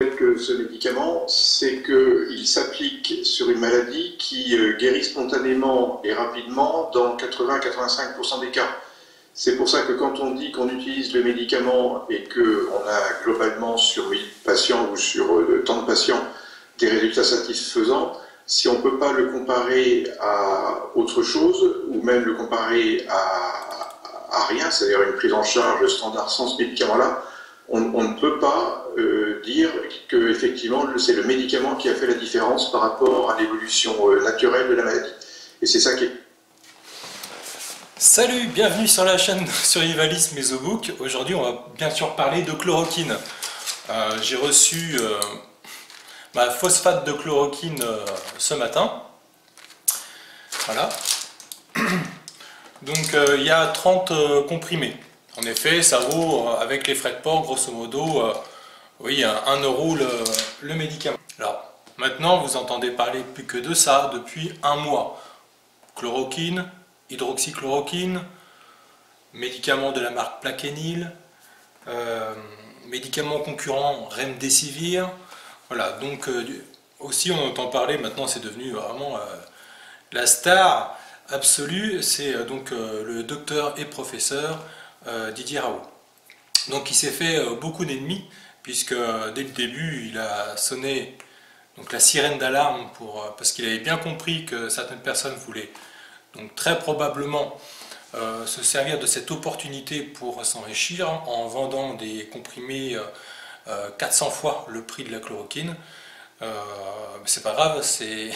Que ce médicament, c'est qu'il s'applique sur une maladie qui guérit spontanément et rapidement dans 80-85% des cas. C'est pour ça que quand on dit qu'on utilise le médicament et qu'on a globalement sur 1000 patients ou sur tant de patients des résultats satisfaisants, si on ne peut pas le comparer à autre chose ou même le comparer à rien, c'est-à-dire une prise en charge standard sans ce médicament-là, on ne peut pas dire que effectivement c'est le médicament qui a fait la différence par rapport à l'évolution naturelle de la maladie. Et c'est ça qui est... Salut, bienvenue sur la chaîne Survivalisme et The Book. Aujourd'hui on va bien sûr parler de chloroquine. J'ai reçu ma phosphate de chloroquine ce matin. Voilà. Donc il y a 30 comprimés. En effet, ça vaut, avec les frais de port, grosso modo, oui, 1 euro le médicament. Alors, maintenant, vous entendez parler plus que de ça depuis un mois. Chloroquine, hydroxychloroquine, médicaments de la marque Plaquenil, médicaments concurrents Remdesivir. Voilà, donc aussi on entend parler, maintenant c'est devenu vraiment la star absolue, c'est donc le docteur et professeur Didier Raoult. Donc il s'est fait beaucoup d'ennemis, puisque dès le début il a sonné donc la sirène d'alarme parce qu'il avait bien compris que certaines personnes voulaient donc très probablement se servir de cette opportunité pour s'enrichir en vendant des comprimés 400 fois le prix de la chloroquine. C'est pas grave, c'est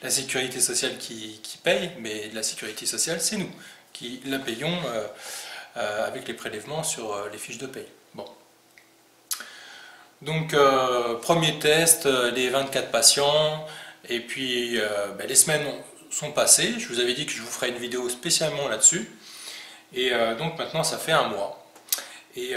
la sécurité sociale qui paye, mais la sécurité sociale c'est nous qui la payons avec les prélèvements sur les fiches de paye. Bon. Donc premier test, les 24 patients, et puis les semaines sont passées. Je vous avais dit que je vous ferai une vidéo spécialement là-dessus, et donc maintenant ça fait un mois. Et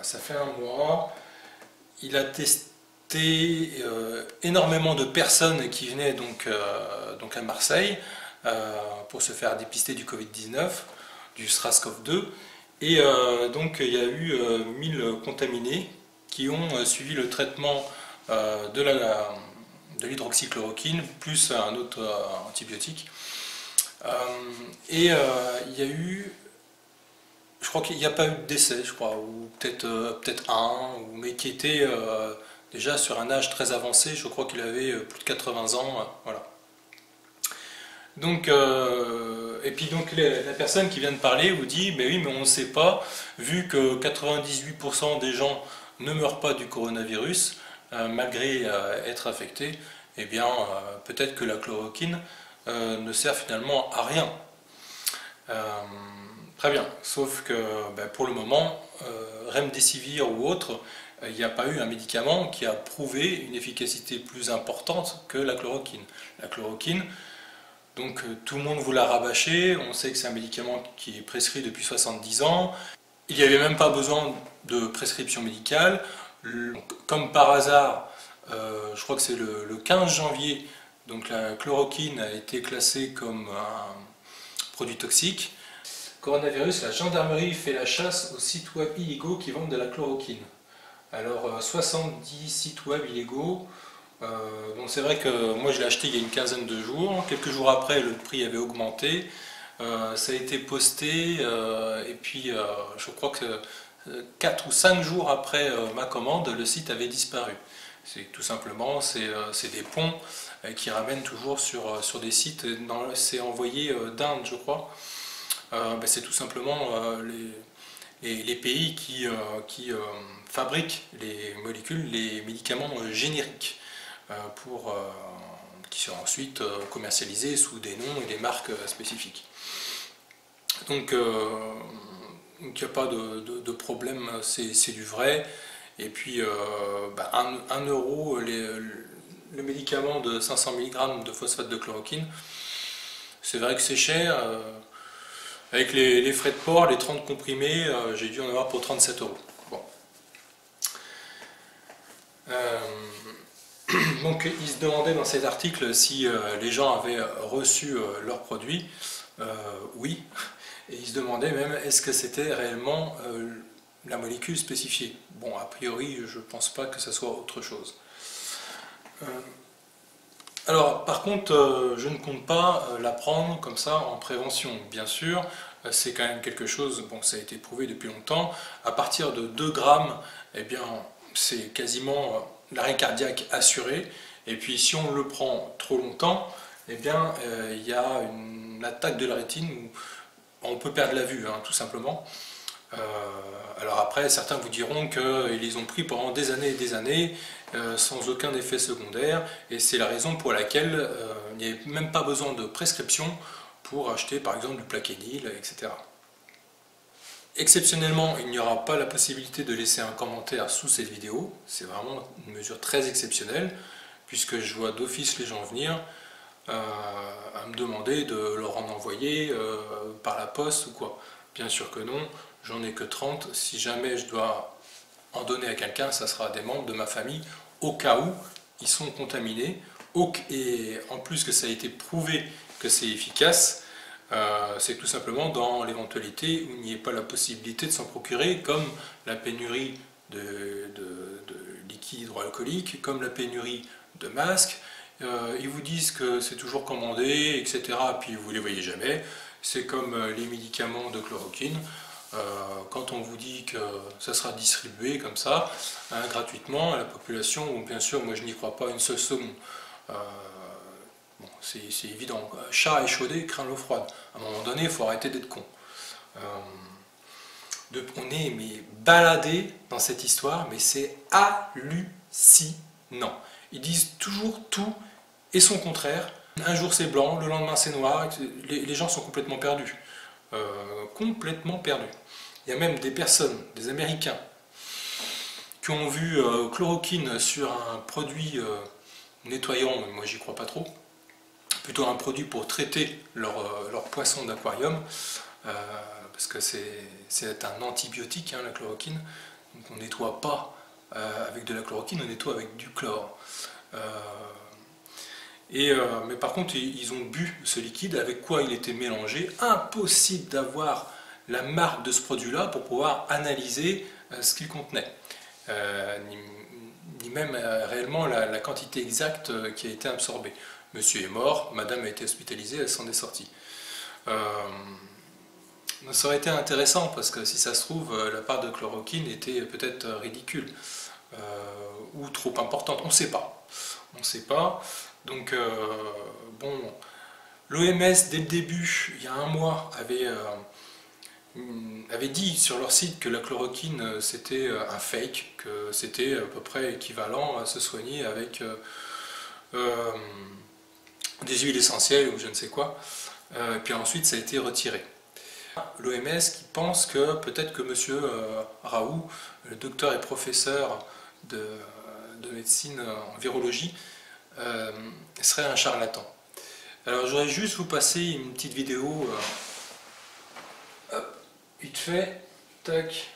ça fait un mois, il a testé énormément de personnes qui venaient donc à Marseille pour se faire dépister du Covid-19, du SRAS-CoV-2, et donc il y a eu 1000 contaminés qui ont suivi le traitement de l'hydroxychloroquine plus un autre antibiotique. Et il y a eu, je crois qu'il n'y a pas eu de décès, je crois, ou peut-être un, mais qui était déjà sur un âge très avancé. Je crois qu'il avait plus de 80 ans, voilà. Donc, et puis donc la personne qui vient de parler vous dit, mais oui, mais on ne sait pas, vu que 98% des gens ne meurent pas du coronavirus, malgré être infectés, eh bien peut-être que la chloroquine ne sert finalement à rien. Très bien, sauf que pour le moment, Remdesivir ou autre, il n'y a pas eu un médicament qui a prouvé une efficacité plus importante que la chloroquine. La chloroquine, donc tout le monde vous l'a rabâché, on sait que c'est un médicament qui est prescrit depuis 70 ans, il n'y avait même pas besoin de prescription médicale. Comme par hasard, je crois que c'est le 15 janvier, donc la chloroquine a été classée comme un produit toxique. Coronavirus, la gendarmerie fait la chasse aux sites web illégaux qui vendent de la chloroquine. Alors 70 sites web illégaux. Bon, c'est vrai que moi je l'ai acheté il y a une quinzaine de jours, quelques jours après le prix avait augmenté, ça a été posté et puis je crois que 4 ou 5 jours après ma commande, le site avait disparu. C'est tout simplement, c'est des ponts qui ramènent toujours sur des sites, c'est envoyé d'Inde je crois. C'est tout simplement les pays qui fabriquent les molécules, les médicaments génériques. Qui sont ensuite commercialisés sous des noms et des marques spécifiques. Donc il n'y a pas de problème, c'est du vrai. Et puis 1 euro le médicament de 500 mg de phosphate de chloroquine, c'est vrai que c'est cher. Avec les frais de port, les 30 comprimés, j'ai dû en avoir pour 37 euros. Bon. Donc il se demandait dans cet article si les gens avaient reçu leurs produits. Oui, et il se demandait même est-ce que c'était réellement la molécule spécifiée. Bon, a priori, je ne pense pas que ça soit autre chose. Alors, par contre, je ne compte pas la prendre comme ça en prévention. Bien sûr, c'est quand même quelque chose, bon, ça a été prouvé depuis longtemps. À partir de 2 grammes, eh bien, c'est quasiment l'arrêt cardiaque assuré. Et puis, si on le prend trop longtemps, eh bien, il y a une attaque de la rétine où on peut perdre la vue, hein, tout simplement. Alors après, certains vous diront qu'ils les ont pris pendant des années et des années, sans aucun effet secondaire, et c'est la raison pour laquelle il n'y avait même pas besoin de prescription pour acheter par exemple du Plaquenil, etc. Exceptionnellement, il n'y aura pas la possibilité de laisser un commentaire sous cette vidéo, c'est vraiment une mesure très exceptionnelle, puisque je vois d'office les gens venir à me demander de leur en envoyer par la poste ou quoi. Bien sûr que non, j'en ai que 30, si jamais je dois en donner à quelqu'un, ça sera des membres de ma famille, au cas où ils sont contaminés, et en plus que ça a été prouvé que c'est efficace, c'est tout simplement dans l'éventualité où il n'y ait pas la possibilité de s'en procurer, comme la pénurie de liquide hydroalcoolique, comme la pénurie de masques. Ils vous disent que c'est toujours commandé, etc. Puis vous ne les voyez jamais. C'est comme les médicaments de chloroquine. Quand on vous dit que ça sera distribué comme ça, hein, gratuitement à la population, bien sûr, moi je n'y crois pas une seule seconde. Bon, c'est évident. Chat échaudé craint l'eau froide. À un moment donné, il faut arrêter d'être con. On est baladé dans cette histoire, mais c'est hallucinant. Ils disent toujours tout et son contraire. Un jour c'est blanc, le lendemain c'est noir. Les gens sont complètement perdus. Complètement perdus. Il y a même des personnes, des Américains, qui ont vu chloroquine sur un produit nettoyant, moi j'y crois pas trop, plutôt un produit pour traiter leur poisson d'aquarium, parce que c'est un antibiotique, hein, la chloroquine, donc on ne nettoie pas avec de la chloroquine, on nettoie avec du chlore. Mais par contre, ils ont bu ce liquide, avec quoi il était mélangé. Impossible d'avoir la marque de ce produit-là pour pouvoir analyser ce qu'il contenait, ni même réellement la quantité exacte qui a été absorbée. Monsieur est mort, madame a été hospitalisée, elle s'en est sortie. Ça aurait été intéressant, parce que si ça se trouve, la part de chloroquine était peut-être ridicule, ou trop importante, on ne sait pas. On ne sait pas. Donc, bon, l'OMS, dès le début, il y a un mois, avait dit sur leur site que la chloroquine, c'était un fake, que c'était à peu près équivalent à se soigner avec des huiles essentielles ou je ne sais quoi. Puis ensuite, ça a été retiré. L'OMS qui pense que peut-être que M. Raoult, le docteur et professeur de médecine en virologie, serait un charlatan. Alors je voudrais juste vous passer une petite vidéo, vite fait, tac.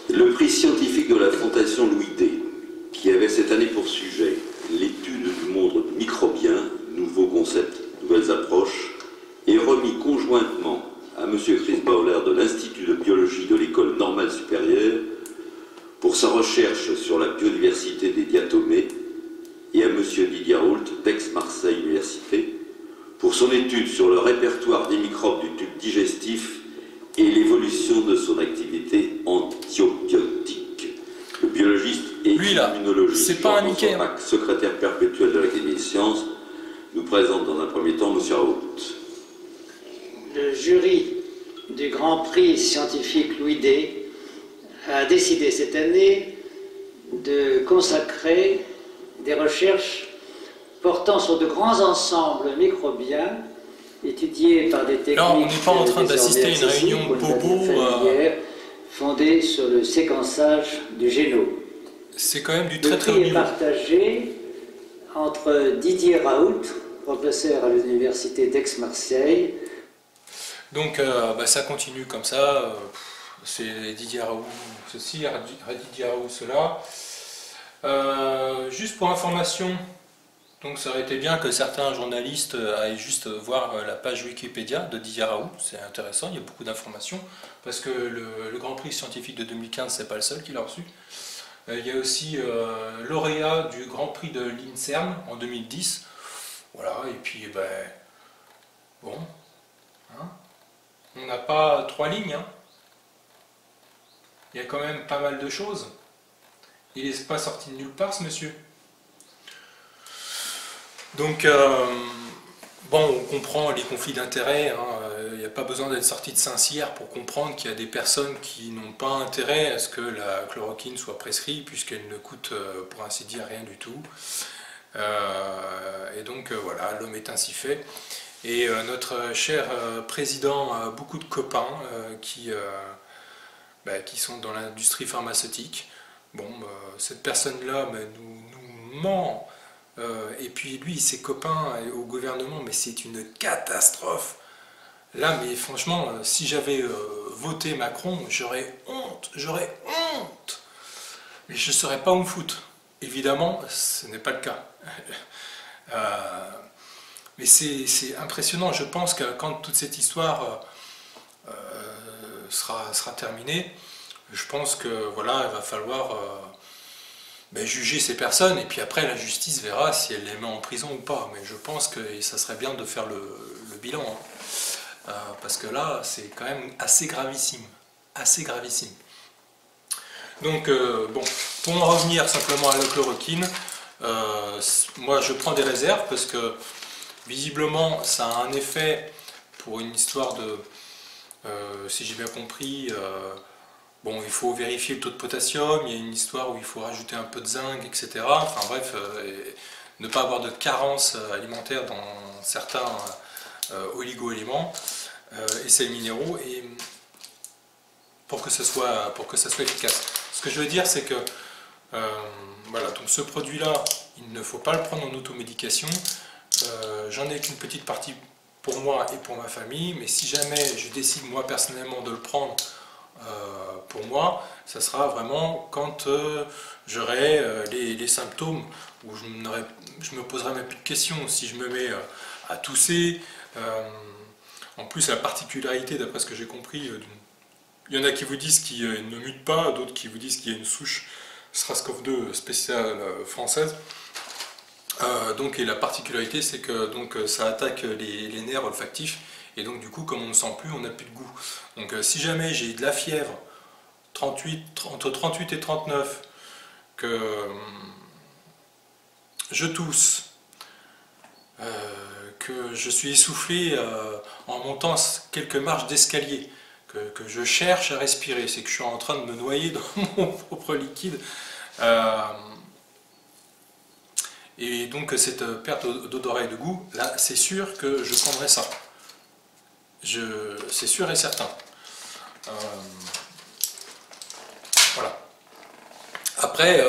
Le prix scientifique de la Fondation Louis D, qui avait cette année pour sujet l'étude du monde microbien, nouveaux concepts, nouvelles approches, est remis conjointement à M. Chris Bauler de l'Institut de biologie de l'École normale supérieure pour sa recherche sur la biodiversité des diatomées et à M. Didier Raoult d'Aix-Marseille Université pour son étude sur le répertoire des microbes du tube digestif et l'évolution de son activité antibiotique. Le biologiste et immunologiste Jean-François Pack, secrétaire perpétuel de l'Académie des sciences, nous présente dans un premier temps M. Raoult. Le jury du Grand Prix scientifique Louis D a décidé cette année de consacrer des recherches portant sur de grands ensembles microbiens étudiés par des techniques. Là, on n'est pas en train d'assister à une réunion de bobos fondée sur le séquençage du génome. C'est quand même du très très haut niveau. niveau. Partagé entre Didier Raoult, professeur à l'université d'Aix-Marseille. Donc ça continue comme ça. C'est Didier Raoult ceci, Didier Raoult cela. Juste pour information, Donc ça aurait été bien que certains journalistes aillent juste voir la page Wikipédia de Didier Raoult, c'est intéressant, il y a beaucoup d'informations, parce que le Grand Prix scientifique de 2015, c'est pas le seul qui l'a reçu. Il y a aussi lauréat du Grand Prix de l'INSERM en 2010, voilà, et puis ben, bon, hein, on n'a pas 3 lignes, hein. Il y a quand même pas mal de choses, il n'est pas sorti de nulle part ce monsieur. Donc, bon, on comprend les conflits d'intérêts, hein. Il n'y a pas besoin d'être sorti de Saint-Cyr pour comprendre qu'il y a des personnes qui n'ont pas intérêt à ce que la chloroquine soit prescrite, puisqu'elle ne coûte, pour ainsi dire, rien du tout. Et donc, voilà, l'homme est ainsi fait. Et notre cher président a beaucoup de copains qui sont dans l'industrie pharmaceutique. Bon, cette personne-là nous ment. Et puis lui, ses copains au gouvernement, mais c'est une catastrophe. Là, mais franchement, si j'avais voté Macron, j'aurais honte, Mais je ne saurais pas où me foutre. Évidemment, ce n'est pas le cas. Mais c'est impressionnant. Je pense que quand toute cette histoire sera terminée, je pense que voilà, il va falloir juger ces personnes, et puis après la justice verra si elle les met en prison ou pas. Mais je pense que ça serait bien de faire le bilan, hein. Parce que là, c'est quand même assez gravissime. Assez gravissime. Donc, bon, pour en revenir simplement à la chloroquine, moi je prends des réserves parce que visiblement ça a un effet pour une histoire de, si j'ai bien compris, bon, il faut vérifier le taux de potassium, il y a une histoire où il faut rajouter un peu de zinc, etc. Enfin bref, ne pas avoir de carence alimentaire dans certains oligo-éléments et sels minéraux, et pour que ça soit efficace. Ce que je veux dire, c'est que voilà, donc ce produit-là, il ne faut pas le prendre en automédication. J'en ai qu'une petite partie pour moi et pour ma famille, mais si jamais je décide moi personnellement de le prendre pour moi, ça sera vraiment quand j'aurai les symptômes, où je me poserai même plus de questions. Si je me mets à tousser, en plus la particularité, d'après ce que j'ai compris, il y en a qui vous disent qu'il ne mute pas, d'autres qui vous disent qu'il y a une souche SRAS-CoV-2 spéciale française. Donc, et la particularité, c'est que donc, ça attaque les nerfs olfactifs, et donc du coup, comme on ne sent plus, on n'a plus de goût. Donc si jamais j'ai de la fièvre, entre 38 et 39, que je tousse, que je suis essoufflé en montant quelques marches d'escalier, que je cherche à respirer, c'est que je suis en train de me noyer dans mon propre liquide, et donc cette perte d'odorat et de goût, là c'est sûr que je prendrai ça. C'est sûr et certain. Voilà. Après,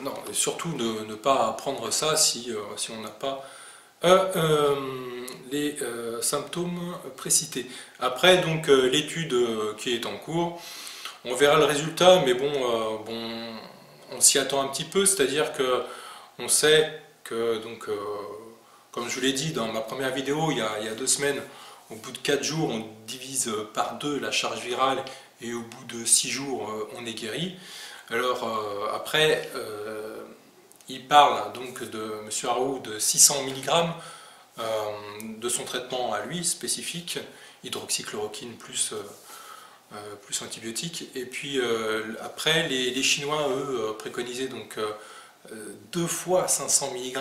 non, surtout ne pas prendre ça si on n'a pas les symptômes précités. Après, donc, l'étude qui est en cours, on verra le résultat, mais bon, on s'y attend un petit peu, c'est-à-dire que on sait que, donc, comme je vous l'ai dit dans ma première vidéo il y a 2 semaines, au bout de 4 jours, on divise par 2 la charge virale, et au bout de 6 jours, on est guéri. Alors après, il parle donc de M. Raoult de 600 mg de son traitement à lui spécifique, hydroxychloroquine plus antibiotique. Et puis après, les Chinois, eux, préconisaient donc 2 fois 500 mg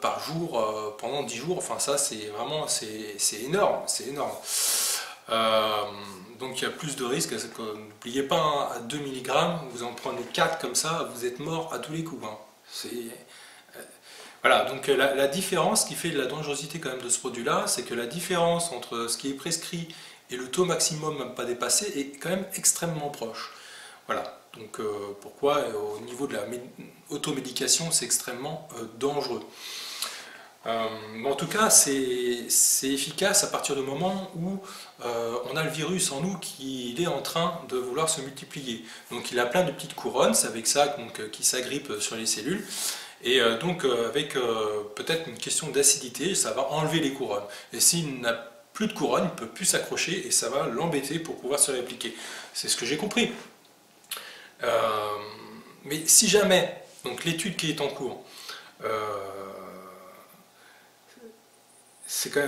par jour pendant 10 jours. Enfin ça, c'est vraiment c'est énorme, c'est énorme. Donc il y a plus de risques. N'oubliez pas, hein, à 2 mg, vous en prenez 4 comme ça, vous êtes mort à tous les coups, hein. Voilà, donc la différence qui fait la dangerosité quand même de ce produit-là, c'est que la différence entre ce qui est prescrit et le taux maximum même pas dépassé est quand même extrêmement proche. Voilà, donc pourquoi au niveau de la automédication, c'est extrêmement dangereux. En tout cas, c'est efficace à partir du moment où on a le virus en nous qui est en train de vouloir se multiplier. Donc il a plein de petites couronnes, c'est avec ça donc, qui s'agrippe sur les cellules. Et donc avec peut-être une question d'acidité, ça va enlever les couronnes. Et s'il n'a plus de couronne, il ne peut plus s'accrocher et ça va l'embêter pour pouvoir se réappliquer. C'est ce que j'ai compris. Mais si jamais, donc l'étude qui est en cours, c'est quand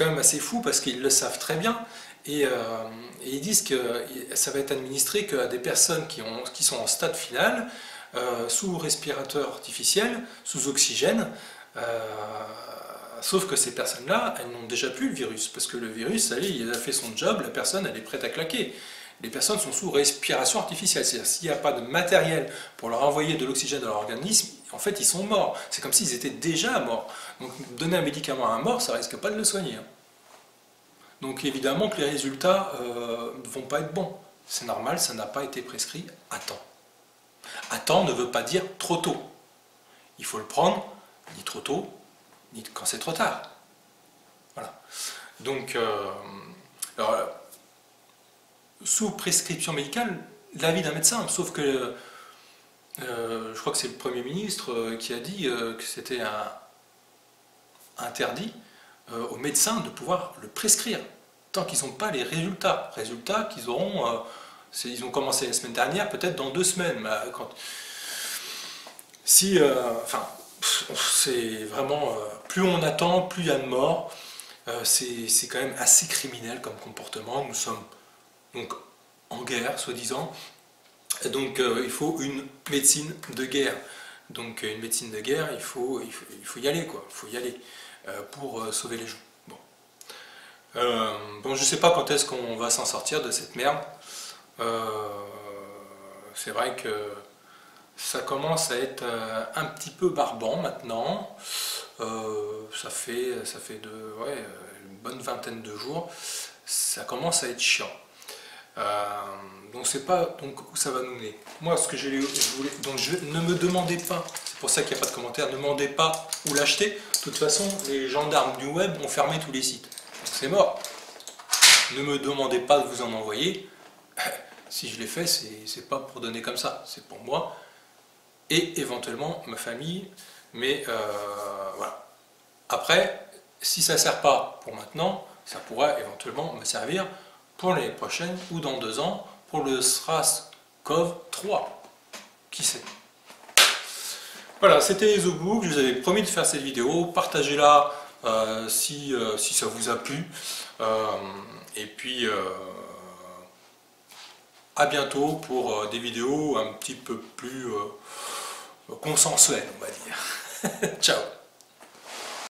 même assez fou parce qu'ils le savent très bien et ils disent que ça va être administré qu'à des personnes qui sont en stade final, sous respirateur artificiel, sous oxygène, sauf que ces personnes-là, elles n'ont déjà plus le virus, parce que le virus, ça y est, il a fait son job, la personne, elle est prête à claquer. Les personnes sont sous respiration artificielle, c'est-à-dire s'il n'y a pas de matériel pour leur envoyer de l'oxygène dans leur organisme, en fait, ils sont morts. C'est comme s'ils étaient déjà morts. Donc, donner un médicament à un mort, ça risque pas de le soigner. Donc, évidemment que les résultats ne vont pas être bons. C'est normal, ça n'a pas été prescrit à temps. À temps ne veut pas dire trop tôt. Il faut le prendre ni trop tôt, ni quand c'est trop tard. Voilà. Donc, alors, sous prescription médicale, l'avis d'un médecin, sauf que je crois que c'est le Premier ministre qui a dit que c'était interdit aux médecins de pouvoir le prescrire tant qu'ils n'ont pas les résultats. Résultats qu'ils auront, ils ont commencé la semaine dernière, peut-être dans 2 semaines. C'est vraiment, plus on attend, plus il y a de morts. C'est quand même assez criminel comme comportement. Nous sommes donc en guerre, soi-disant. Donc il faut une médecine de guerre. Donc une médecine de guerre, il faut y aller, quoi. Il faut y aller pour sauver les gens. Bon, je ne sais pas quand est-ce qu'on va s'en sortir de cette merde. C'est vrai que ça commence à être un petit peu barbant maintenant. Ça fait une bonne vingtaine de jours. Ça commence à être chiant. Donc c'est pas où ça va nous mener. Moi, ce que je voulais, donc ne me demandez pas, c'est pour ça qu'il n'y a pas de commentaire, ne me demandez pas où l'acheter. De toute façon, les gendarmes du web ont fermé tous les sites. C'est mort. Ne me demandez pas de vous en envoyer. Si je l'ai fait, c'est pas pour donner comme ça, c'est pour moi et éventuellement ma famille. Mais voilà. Après, si ça ne sert pas pour maintenant, ça pourra éventuellement me servir pour l'année prochaine ou dans 2 ans pour le SRAS-CoV 3. Qui sait? Voilà, c'était EzoBook. Je vous avais promis de faire cette vidéo. Partagez-la si ça vous a plu. Et puis, à bientôt pour des vidéos un petit peu plus consensuelles, on va dire. Ciao!